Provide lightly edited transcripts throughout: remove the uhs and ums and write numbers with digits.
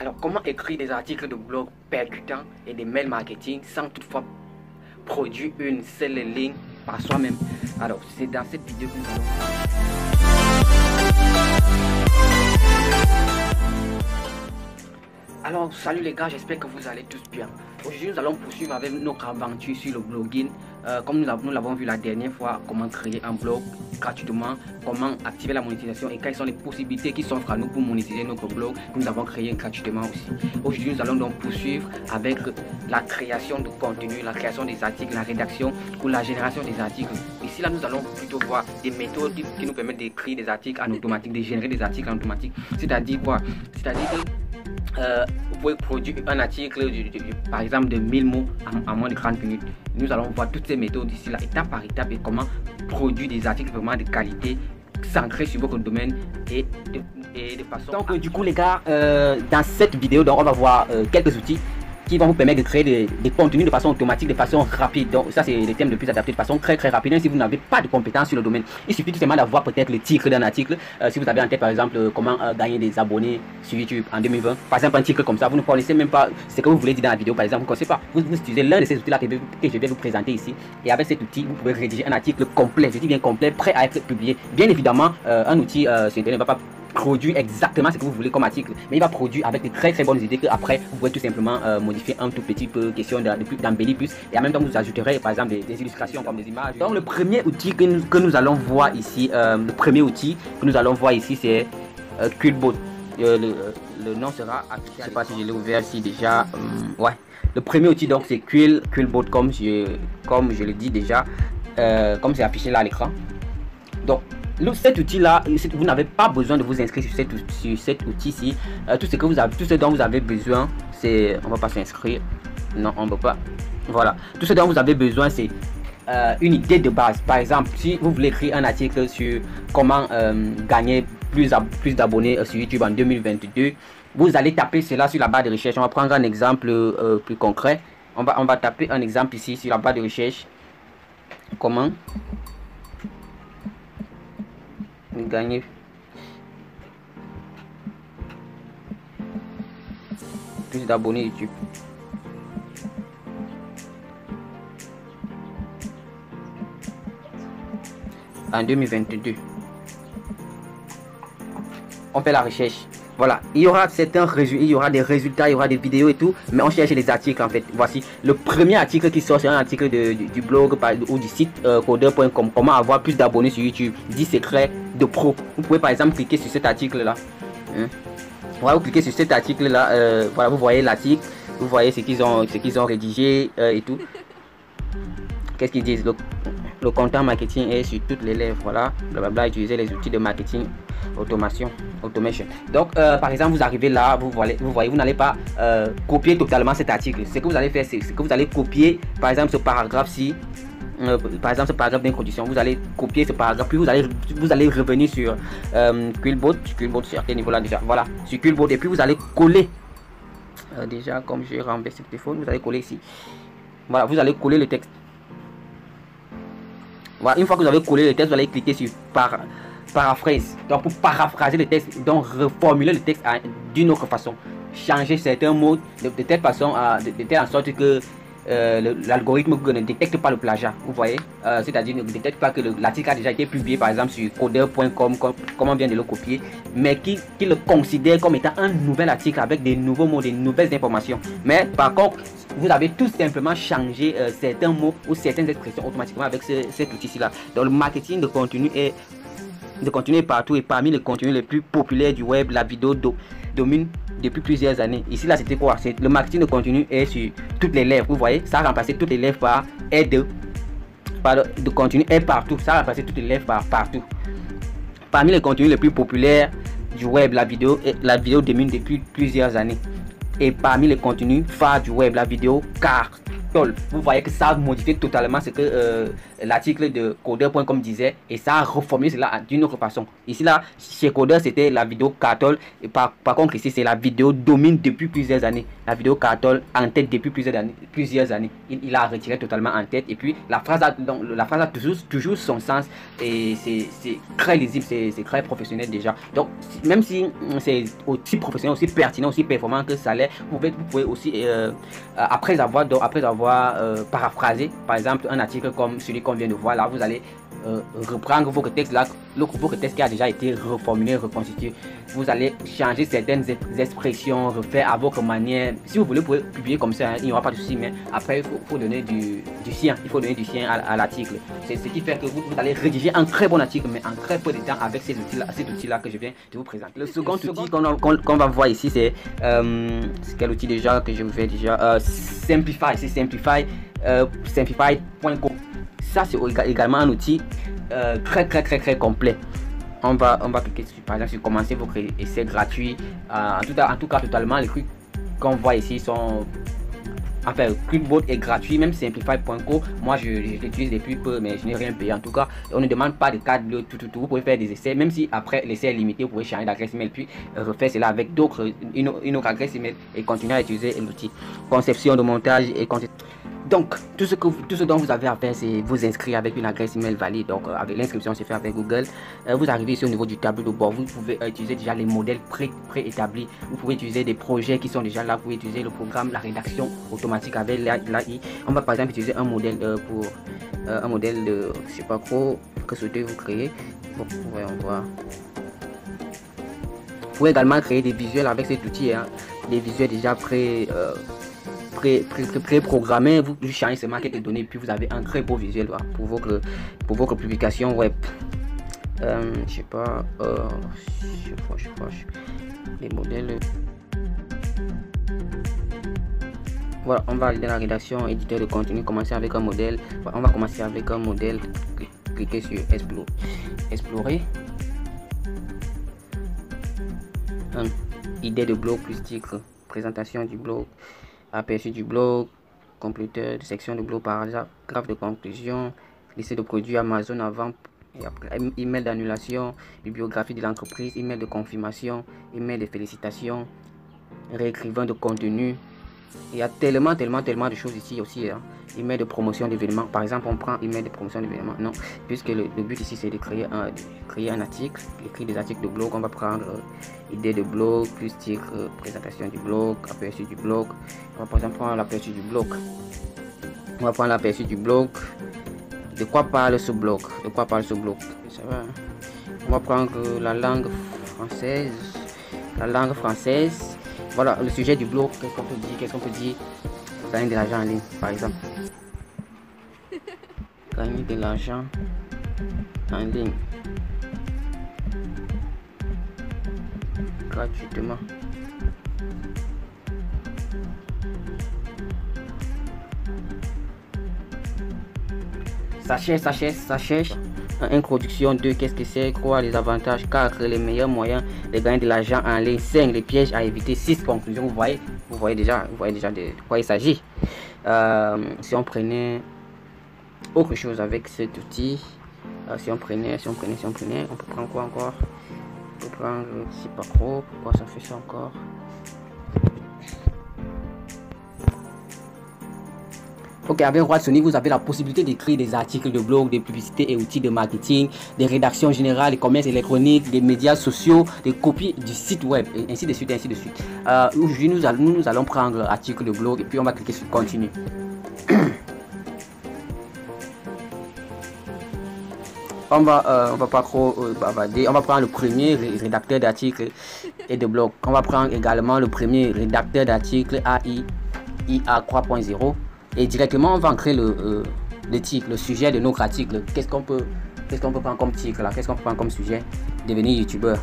Alors, comment écrire des articles de blog percutants et des mails marketing sans toutefois produire une seule ligne par soi-même? Alors, c'est dans cette vidéo que nous allons voir. Alors, salut les gars, j'espère que vous allez tous bien. Aujourd'hui, nous allons poursuivre avec notre aventure sur le blogging. Comme nous l'avons vu la dernière fois, comment créer un blog gratuitement, comment activer la monétisation et quelles sont les possibilités qui s'offrent à nous pour monétiser notre blog que nous avons créé gratuitement aussi. Aujourd'hui, nous allons donc poursuivre avec la création de contenu, la création des articles, la rédaction ou la génération des articles. Ici, là, nous allons plutôt voir des méthodes qui nous permettent d'écrire des articles en automatique, de générer des articles en automatique. C'est-à-dire quoi? C'est-à-dire que vous pouvez produire un article par exemple de 1000 mots en moins de 30 minutes. Nous allons voir toutes ces méthodes ici là, étape par étape, et comment produire des articles vraiment de qualité, centrés sur votre domaine et de façon... Donc du coup les gars, dans cette vidéo donc, on va voir quelques outils qui vont vous permettre de créer des contenus de façon automatique, de façon rapide. Donc ça c'est le thème le plus adapté, de façon très rapide. Même si vous n'avez pas de compétences sur le domaine, il suffit tout simplement d'avoir peut-être le titre d'un article. Si vous avez en tête par exemple comment gagner des abonnés sur YouTube en 2020, par exemple un titre comme ça, vous ne connaissez même pas ce que vous voulez dire dans la vidéo par exemple, vous ne connaissez pas, vous utilisez l'un de ces outils là que je vais vous présenter ici, et avec cet outil vous pouvez rédiger un article complet, je dis bien complet, prêt à être publié. Bien évidemment un outil sur internet ne va pas produire exactement ce que vous voulez comme article, mais il va produire avec de très bonnes idées que après vous pouvez tout simplement modifier un tout petit peu, question d'embellir plus, et en même temps vous ajouterez par exemple des illustrations comme des images. Donc le premier outil que nous allons voir ici, c'est Quillbot. Le nom sera affiché, je sais pas si je l'ai ouvert ici déjà. Ouais, le premier outil donc c'est Quillbot, comme je le dis déjà, comme c'est affiché là à l'écran. Donc cet outil là, vous n'avez pas besoin de vous inscrire sur cet outil ici. Tout ce dont vous avez besoin, c'est, on va pas s'inscrire, non on ne peut pas, voilà, tout ce dont vous avez besoin c'est une idée de base. Par exemple, si vous voulez écrire un article sur comment gagner plus d'abonnés sur YouTube en 2022, vous allez taper cela sur la barre de recherche. On va prendre un exemple plus concret. On va taper un exemple ici sur la barre de recherche. Comment gagner plus d'abonnés YouTube. En 2022. On fait la recherche. Voilà, il y aura certains résultats, il y aura des résultats, il y aura des vidéos et tout, mais on cherche les articles en fait. Voici le premier article qui sort, c'est un article du blog ou du site codeur.com. Comment avoir plus d'abonnés sur YouTube, 10 secrets de pro. Vous pouvez par exemple cliquer sur cet article là. Voilà, vous cliquez sur cet article là, voilà, vous voyez l'article, vous voyez ce qu'ils ont rédigé et tout. Qu'est-ce qu'ils disent? Le content marketing est sur toutes les lèvres, voilà, blablabla, utiliser les outils de marketing automation. Donc par exemple vous arrivez là, vous voyez, vous n'allez pas copier totalement cet article. Ce que vous allez faire, c'est que vous allez copier par exemple ce paragraphe-ci, par exemple ce paragraphe d'introduction, vous allez copier ce paragraphe, puis vous allez revenir sur Quillbot sur quel niveau là déjà, voilà, sur Quillbot, et puis vous allez coller déjà, comme j'ai renversé le téléphone, vous allez coller ici, voilà, vous allez coller le texte. Voilà, une fois que vous avez collé le texte, vous allez cliquer sur paraphrase. Donc pour paraphraser le texte, donc reformuler le texte d'une autre façon, changer certains mots de telle façon, de telle sorte que l'algorithme ne détecte pas le plagiat. Vous voyez, c'est-à-dire ne détecte pas que l'article a déjà été publié par exemple sur codeur.com, comme on vient de le copier, mais qui le considère comme étant un nouvel article avec des nouveaux mots, des nouvelles informations. Mais par contre, vous avez tout simplement changé certains mots ou certaines expressions automatiquement avec cet outil-ci là. Donc le marketing de contenu est partout, et parmi les contenus les plus populaires du web, la vidéo domine depuis plusieurs années. Ici là c'était quoi? Le marketing de contenu est sur toutes les lèvres. Vous voyez, ça a remplacé toutes les lèvres par de contenu est partout. Ça a remplacé toutes les lèvres par partout. Parmi les contenus les plus populaires du web, la vidéo domine depuis plusieurs années. Et parmi les contenus phares du web, la vidéo Catol. Vous voyez que ça a modifié totalement ce que l'article de Codeur.com disait et ça a reformulé cela d'une autre façon. Ici là, chez Codeur, c'était la vidéo Catol et par contre ici c'est la vidéo domine depuis plusieurs années. La vidéo Catol en tête depuis plusieurs années. Il a retiré totalement en tête et puis la phrase a toujours son sens et c'est très lisible, c'est très professionnel déjà. Donc même si c'est aussi professionnel, aussi pertinent, aussi performant que ça l'est, vous pouvez aussi après avoir paraphrasé par exemple un article comme celui qu'on vient de voir là, vous allez reprendre votre texte là, votre texte qui a déjà été reformulé, reconstitué. Vous allez changer certaines expressions, refaire à votre manière. Si vous voulez, vous pouvez publier comme ça, hein, il n'y aura pas de souci, mais après il faut donner du sien, il faut donner du sien à l'article. C'est ce qui fait que vous allez rédiger un très bon article, mais en très peu de temps avec cet outil là que je viens de vous présenter. Le second outil qu'on va voir ici, c'est quel outil déjà que je vous fais déjà Simplify, c'est Simplify.co. Ça c'est également un outil très complet. On va cliquer sur, par exemple, sur commencer votre essai gratuit. En tout cas totalement les trucs qu'on voit ici sont, enfin, Clipboard est gratuit, même Simplify.co. Moi je l'utilise depuis peu, mais je n'ai rien payé. En tout cas, on ne demande pas de cadre, tout. Vous pouvez faire des essais, même si après l'essai est limité, vous pouvez changer d'adresse email puis refaire cela avec une autre adresse email et continuer à utiliser l'outil. Conception de montage et donc, tout ce dont vous avez à faire, c'est vous inscrire avec une adresse email valide. Donc, avec l'inscription, c'est fait avec Google. Vous arrivez ici au niveau du tableau de bord. Vous pouvez utiliser déjà les modèles préétablis. Vous pouvez utiliser des projets qui sont déjà là. Vous pouvez utiliser le programme, la rédaction automatique avec l'AI. On va par exemple utiliser un modèle pour un modèle de, je sais pas trop, que souhaitez-vous créer. Bon, voyons voir. Vous pouvez également créer des visuels avec cet outil, hein. Des visuels déjà préprogrammé, vous changez seulement quelques données puis vous avez un très beau visuel là, pour votre publication web. Je sais pas, les modèles. Voilà, on va aller dans la rédaction, éditeur de contenu, commencer avec un modèle. On va commencer avec un modèle. Cliquez sur explorer. Idée de blog plus titre, présentation du blog, aperçu du blog, compléteur de section de blog paragraphe de conclusion, liste de produits Amazon avant et après, email d'annulation, bibliographie de l'entreprise, email de confirmation, email de félicitations, réécrivain de contenu. Il y a tellement de choses ici aussi, hein. Email de promotion d'événements, par exemple on prend email de promotion d'événements, non, puisque le but ici c'est de créer un article, écrire des articles de blog. On va prendre idée de blog plus titre, présentation du blog, aperçu du blog. On va par exemple prendre l'aperçu du blog. On va prendre l'aperçu du blog. De quoi parle ce blog? Ça va, hein? On va prendre la langue française. Voilà le sujet du blog. Qu'est-ce qu'on peut dire? Gagner de l'argent en ligne, par exemple. Gagner de l'argent en ligne gratuitement. Ça cherche. Introduction 2, qu'est-ce que c'est, quoi les avantages, 4 les meilleurs moyens de gagner de l'argent en ligne, 5 les pièges à éviter, 6 conclusions. Vous voyez déjà de quoi il s'agit. Si on prenait autre chose avec cet outil, si on prenait, on peut prendre quoi encore? On peut prendre, je sais pas trop pourquoi ça fait ça encore. Ok, avec Watsoni, vous avez la possibilité d'écrire des articles de blog, des publicités et outils de marketing, des rédactions générales, des commerces électroniques, des médias sociaux, des copies du site web, et ainsi de suite. Aujourd'hui, nous allons prendre article de blog et puis on va cliquer sur continue. On va pas trop bavarder. On va prendre le premier rédacteur d'articles et de blog. On va prendre également le premier rédacteur d'articles IA 3.0. Et directement on va ancrer le titre, le sujet de notre article. Qu'est-ce qu'on peut prendre comme titre là? Qu'est-ce qu'on peut prendre comme sujet? Devenir youtubeur.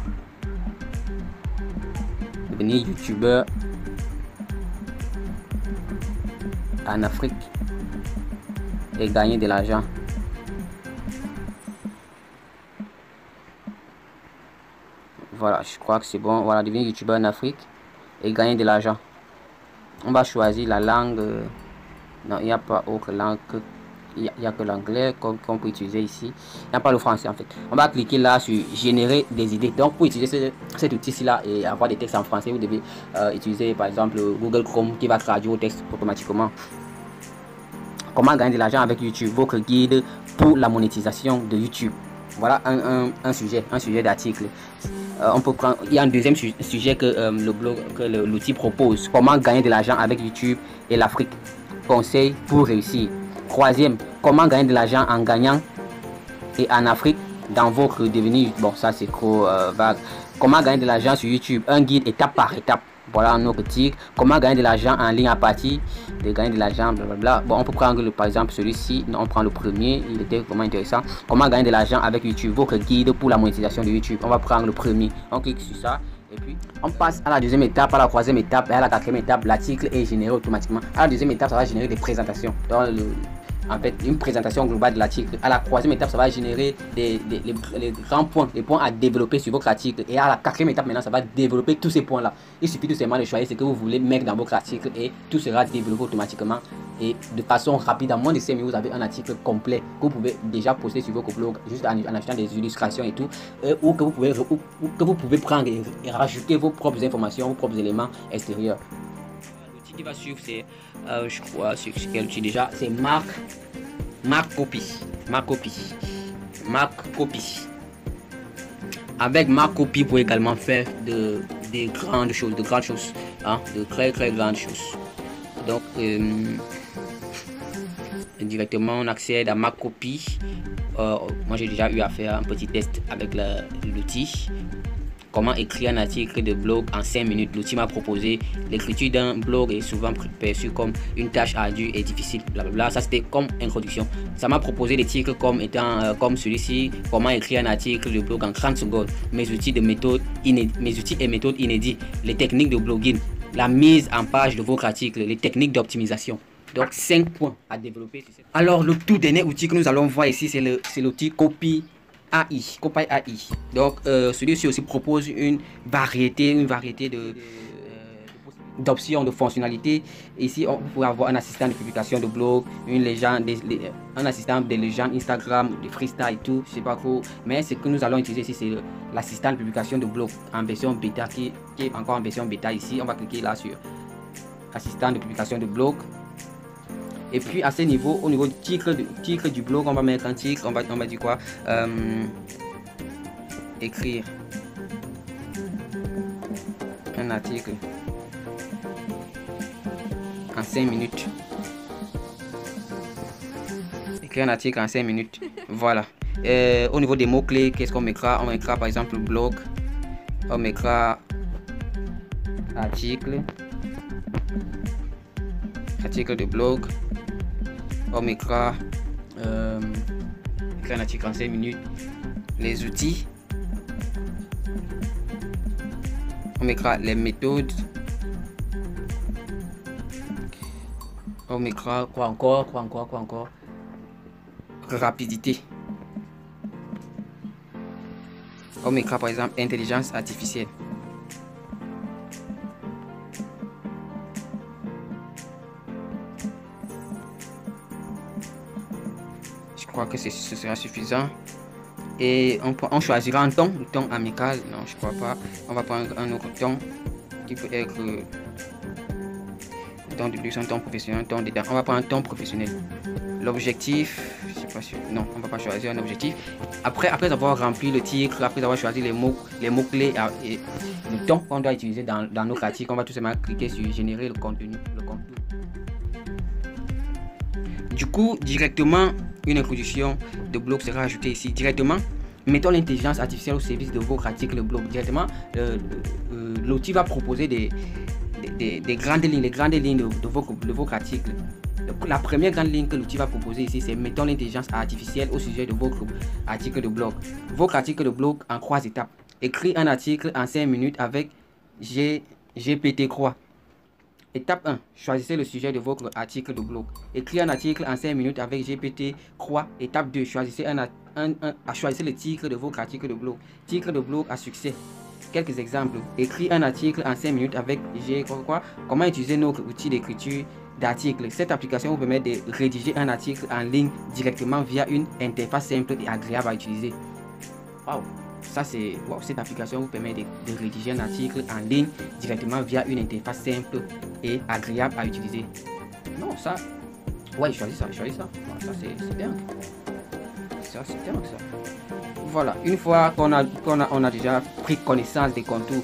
En Afrique et gagner de l'argent. Voilà, je crois que c'est bon. Voilà, devenir youtubeur en Afrique et gagner de l'argent. On va choisir la langue Non, il n'y a pas autre langue que il y a que l'anglais qu'on peut utiliser ici. Il n'y a pas le français en fait. On va cliquer là sur générer des idées. Donc pour utiliser cet outil-ci là et avoir des textes en français, vous devez utiliser par exemple Google Chrome qui va traduire au texte automatiquement. Comment gagner de l'argent avec YouTube, votre guide pour la monétisation de YouTube. Voilà un sujet d'article. On peut prendre, il y a un deuxième sujet que le blog, que l'outil propose. Comment gagner de l'argent avec YouTube et l'Afrique. Conseils pour réussir. Troisième, comment gagner de l'argent en gagnant et en Afrique dans votre devenir. Bon, ça c'est trop vague. Comment gagner de l'argent sur YouTube. Un guide étape par étape. Voilà un autre tic. Comment gagner de l'argent en ligne à partir de gagner de l'argent, blablabla. Bon, on peut prendre par exemple celui-ci. On prend le premier. Il était vraiment intéressant. Comment gagner de l'argent avec YouTube. Votre guide pour la monétisation de YouTube. On va prendre le premier. On clique sur ça. Et puis, on passe à la deuxième étape, à la troisième étape et à la quatrième étape. L'article est généré automatiquement. À la deuxième étape, ça va générer des présentations. En fait, une présentation globale de l'article. À la troisième étape, ça va générer les grands points, les points à développer sur votre article. Et à la quatrième étape, maintenant, ça va développer tous ces points-là. Il suffit tout simplement de choisir ce que vous voulez mettre dans votre article et tout sera développé automatiquement et de façon rapide. En moins de 5 minutes, vous avez un article complet que vous pouvez déjà poster sur votre blog juste en achetant des illustrations et tout, ou que vous pouvez prendre et rajouter vos propres informations, vos propres éléments extérieurs. L'outil qui va suivre, c'est, je crois, c'est quel outil déjà? C'est Markcopy. Avec Markcopy, vous pouvez également faire des grandes choses, hein, de très grandes choses. Donc, directement, on accède à Markcopy. Moi, j'ai déjà eu à faire un petit test avec l'outil. Comment écrire un article de blog en 5 minutes. L'outil m'a proposé l'écriture d'un blog est souvent perçue comme une tâche ardue et difficile. Blablabla. Ça, c'était comme introduction. Ça m'a proposé des titres comme étant comme celui-ci. Comment écrire un article de blog en 30 secondes. Mes outils et méthodes inédits. Les techniques de blogging. La mise en page de votre article. Les techniques d'optimisation. Donc 5 points à développer. Alors le tout dernier outil que nous allons voir ici, c'est l'outil Copy AI. Donc celui-ci aussi propose une variété d'options, de fonctionnalités. Ici on peut avoir un assistant de publication de blog, un assistant de légende Instagram, de freestyle et tout, je sais pas trop. Mais ce que nous allons utiliser ici, c'est l'assistant de publication de blog en version bêta qui est encore en version bêta. Ici on va cliquer là sur assistant de publication de blog. Et puis à ce niveau, au niveau du titre du blog, on va mettre un titre, on va dire quoi, écrire un article en 5 minutes. Écrire un article en 5 minutes. Voilà. Au niveau des mots-clés, qu'est-ce qu'on mettra? On mettra par exemple blog, on mettra article de blog. On mettra un article en 5 minutes. Les outils. On mettra les méthodes. On mettra quoi encore? Rapidité. On mettra par exemple intelligence artificielle. Je crois que ce sera suffisant. Et on choisira un ton, amical. Non, je crois pas. On va prendre un autre ton qui peut être un ton de luxe, un ton professionnel, un ton dedans. On va prendre un ton professionnel. L'objectif, je sais pas sûr. Non, on va pas choisir un objectif. Après avoir rempli le titre, après avoir choisi les mots clés et le ton qu'on doit utiliser dans notre article, on va tout simplement cliquer sur générer le contenu. Du coup, directement, une introduction de blog sera ajoutée ici. Directement, mettons l'intelligence artificielle au service de votre article de blog. Directement, l'outil va proposer des grandes lignes, de votre article. La première grande ligne que l'outil va proposer ici, c'est mettons l'intelligence artificielle au sujet de votre article de blog. Votre article de blog en 3 étapes. Écrire un article en 5 minutes avec GPT-3. Étape 1. Choisissez le sujet de votre article de blog. Écrire un article en 5 minutes avec GPT-3. Étape 2. Choisissez choisissez le titre de votre article de blog. Titre de blog à succès. Quelques exemples. Écrire un article en 5 minutes avec comment utiliser notre outil d'écriture d'articles. Cette application vous permet de rédiger un article en ligne directement via une interface simple et agréable à utiliser. Waouh, ça c'est wow, cette application vous permet de rédiger un article en ligne directement via une interface simple et agréable à utiliser. Non, ça, ouais, je choisis ça. Voilà, ça c'est bien. Ça c'est bien ça. Voilà, une fois qu'on a déjà pris connaissance des contours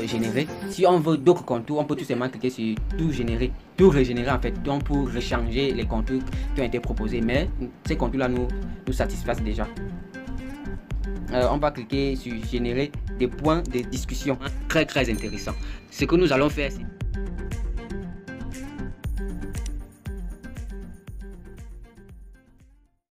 générés, si on veut d'autres contours, on peut tout simplement cliquer sur tout régénérer en fait, donc pour rechanger les contours qui ont été proposés, mais ces contours là nous satisfassent déjà. On va cliquer sur générer des points de discussion très intéressant. Ce que nous allons faire, c'est